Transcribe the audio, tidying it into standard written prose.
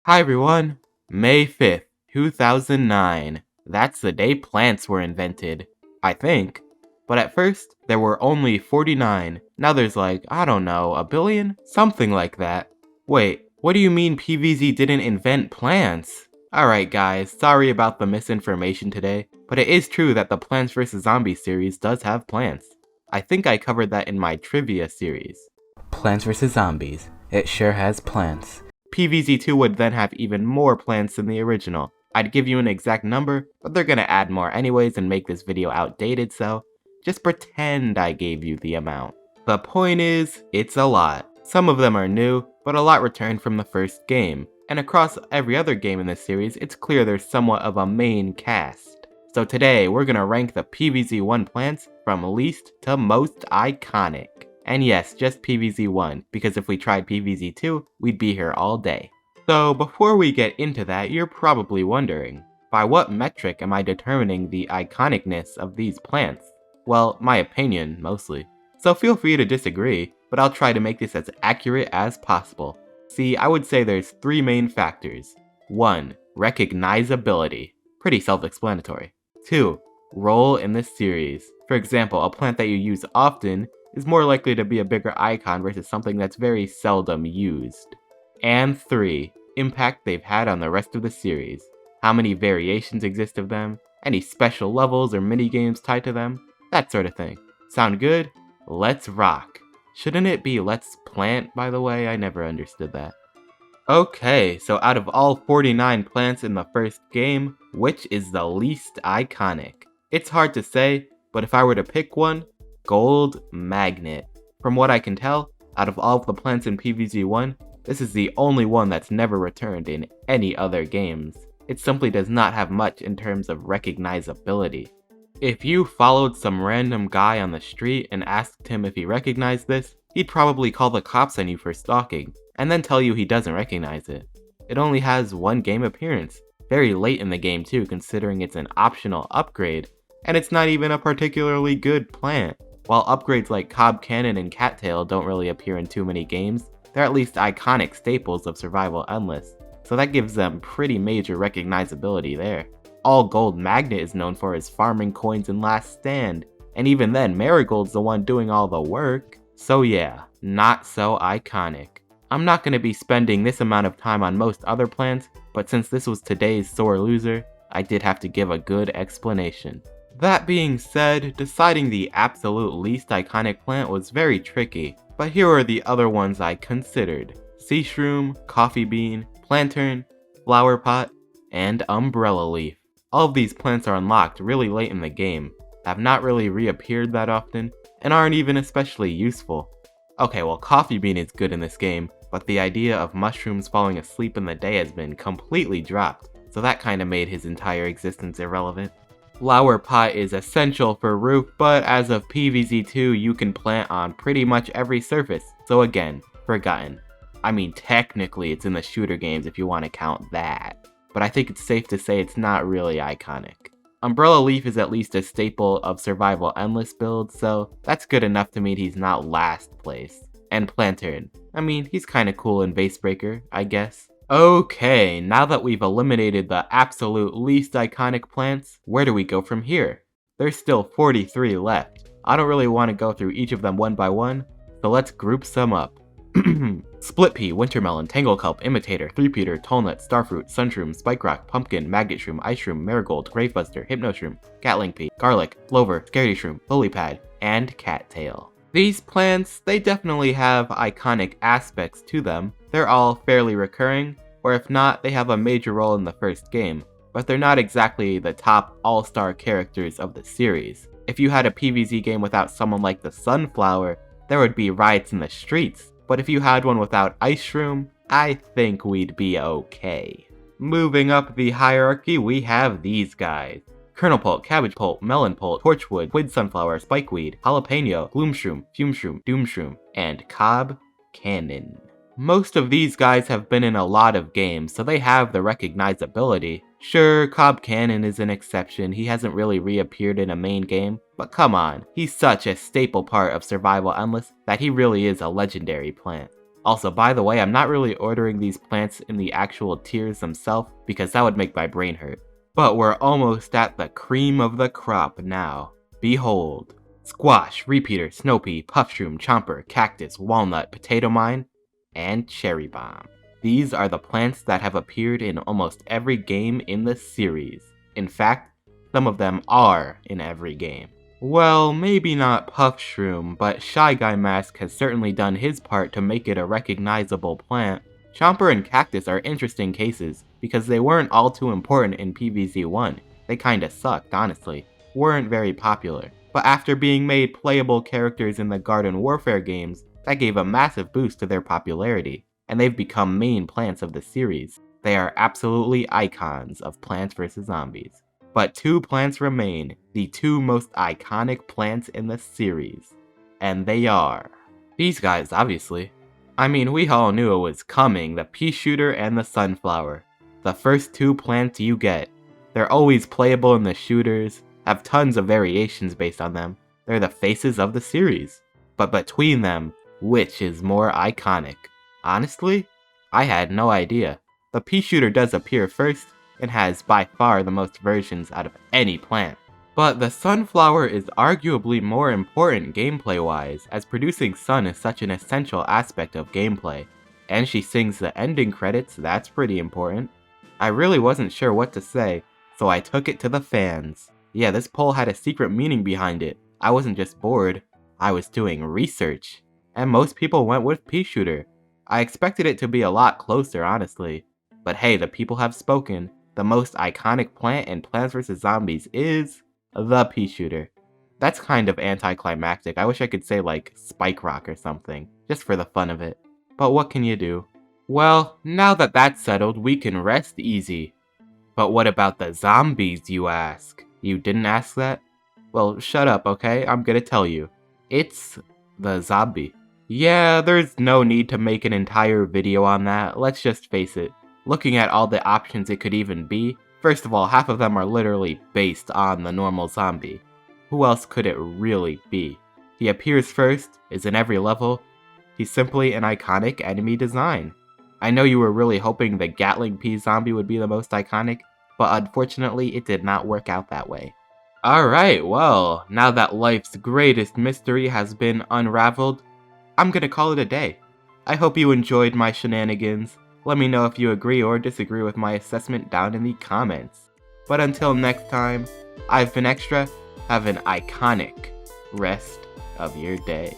Hi everyone! May 5th, 2009. That's the day plants were invented. I think. But at first, there were only 49. Now there's like, I don't know, a billion? Something like that. Wait, what do you mean PVZ didn't invent plants? Alright guys, sorry about the misinformation today, but it is true that the Plants vs. Zombies series does have plants. I think I covered that in my trivia series. Plants vs. Zombies. It sure has plants. PVZ2 would then have even more plants than the original. I'd give you an exact number, but they're gonna add more anyways and make this video outdated, so just pretend I gave you the amount. The point is, it's a lot. Some of them are new, but a lot returned from the first game. And across every other game in this series, it's clear there's somewhat of a main cast. So today, we're gonna rank the PVZ1 plants from least to most iconic. And yes, just PVZ1, because if we tried PVZ2, we'd be here all day. So before we get into that, you're probably wondering, by what metric am I determining the iconicness of these plants? Well, my opinion, mostly. So feel free to disagree, but I'll try to make this as accurate as possible. See, I would say there's three main factors. 1. Recognizability. Pretty self-explanatory. 2. Role in the series. For example, a plant that you use often is more likely to be a bigger icon versus something that's very seldom used. And 3. Impact they've had on the rest of the series. How many variations exist of them, any special levels or minigames tied to them, that sort of thing. Sound good? Let's rock. Shouldn't it be let's plant, by the way? I never understood that. Okay, so out of all 49 plants in the first game, which is the least iconic? It's hard to say, but if I were to pick one, Gold Magnet. From what I can tell, out of all of the plants in PVZ1, this is the only one that's never returned in any other games. It simply does not have much in terms of recognizability. If you followed some random guy on the street and asked him if he recognized this, he'd probably call the cops on you for stalking, and then tell you he doesn't recognize it. It only has one game appearance, very late in the game too, considering it's an optional upgrade, and it's not even a particularly good plant. While upgrades like Cob Cannon and Cattail don't really appear in too many games, they're at least iconic staples of Survival Endless, so that gives them pretty major recognizability there. All Gold Magnet is known for is farming coins in Last Stand, and even then Marigold's the one doing all the work. So yeah, not so iconic. I'm not going to be spending this amount of time on most other plants, but since this was today's sore loser, I did have to give a good explanation. That being said, deciding the absolute least iconic plant was very tricky, but here are the other ones I considered. Sea Shroom, Coffee Bean, Plantain, Flower Pot, and Umbrella Leaf. All of these plants are unlocked really late in the game, have not really reappeared that often, and aren't even especially useful. Okay, well Coffee Bean is good in this game, but the idea of mushrooms falling asleep in the day has been completely dropped, so that kinda made his entire existence irrelevant. Flower Pot is essential for roof, but as of PVZ2 you can plant on pretty much every surface, so again, forgotten. I mean technically it's in the shooter games if you want to count that, but I think it's safe to say it's not really iconic. Umbrella Leaf is at least a staple of Survival Endless builds, so that's good enough to mean he's not last place. And Plantain, I mean he's kinda cool in Basebreaker, I guess. Okay, now that we've eliminated the absolute least iconic plants, where do we go from here? There's still 43 left. I don't really want to go through each of them one by one, so let's group some up. Split Pea, Wintermelon, Tangleculp, Imitator, Three-Peater, Tallnut, Starfruit, Sunshroom, Spike Rock, Pumpkin, Maggot Shroom, Ice Shroom, Marigold, Gravebuster, Hypnoshroom, Gatling Pea, Garlic, Clover, Scaredy Shroom, Lily Pad, and Cattail. These plants, they definitely have iconic aspects to them. They're all fairly recurring, or if not, they have a major role in the first game, but they're not exactly the top all-star characters of the series. If you had a PVZ game without someone like the Sunflower, there would be riots in the streets, but if you had one without Ice Shroom, I think we'd be okay. Moving up the hierarchy, we have these guys. Kernel Pulp, Cabbage Pulp, Melon Pulp, Torchwood, Quid Sunflower, Spikeweed, Jalapeno, Gloom Shroom, Fume Shroom, Doom Shroom, and Cob Cannon. Most of these guys have been in a lot of games, so they have the recognizability. Sure, Cob Cannon is an exception, he hasn't really reappeared in a main game, but come on, he's such a staple part of Survival Endless that he really is a legendary plant. Also, by the way, I'm not really ordering these plants in the actual tiers themselves because that would make my brain hurt. But we're almost at the cream of the crop now. Behold. Squash, repeater, snowpea, puffshroom, chomper, cactus, walnut, potato mine, and cherry bomb. These are the plants that have appeared in almost every game in the series. In fact, some of them are in every game. Well, maybe not Puffshroom, but Shy Guy Mask has certainly done his part to make it a recognizable plant. Chomper and Cactus are interesting cases, because they weren't all too important in PvZ1. They kinda sucked, honestly. Weren't very popular. But after being made playable characters in the Garden Warfare games, that gave a massive boost to their popularity, and they've become main plants of the series. They are absolutely icons of Plants vs. Zombies. But two plants remain, the two most iconic plants in the series. And they are these guys, obviously. I mean, we all knew it was coming, the pea shooter and the sunflower. The first two plants you get. They're always playable in the shooters, have tons of variations based on them. They're the faces of the series. But between them, which is more iconic? Honestly, I had no idea. The pea shooter does appear first, and has by far the most versions out of any plant. But the sunflower is arguably more important gameplay-wise, as producing sun is such an essential aspect of gameplay. And she sings the ending credits, that's pretty important. I really wasn't sure what to say, so I took it to the fans. Yeah, this poll had a secret meaning behind it. I wasn't just bored, I was doing research. And most people went with pea shooter. I expected it to be a lot closer, honestly. But hey, the people have spoken. The most iconic plant in Plants vs. Zombies is the pea shooter. That's kind of anticlimactic. I wish I could say like Spike Rock or something, just for the fun of it. But what can you do? Well, now that that's settled, we can rest easy. But what about the zombies, you ask? You didn't ask that? Well, shut up, okay? I'm gonna tell you. It's the zombie. Yeah, there's no need to make an entire video on that, let's just face it. Looking at all the options it could even be, first of all, half of them are literally based on the normal zombie. Who else could it really be? He appears first, is in every level. He's simply an iconic enemy design. I know you were really hoping the Gatling Pea zombie would be the most iconic, but unfortunately it did not work out that way. Alright, well, now that life's greatest mystery has been unraveled, I'm gonna call it a day. I hope you enjoyed my shenanigans. Let me know if you agree or disagree with my assessment down in the comments. But until next time, I've been Extra. Have an iconic rest of your day.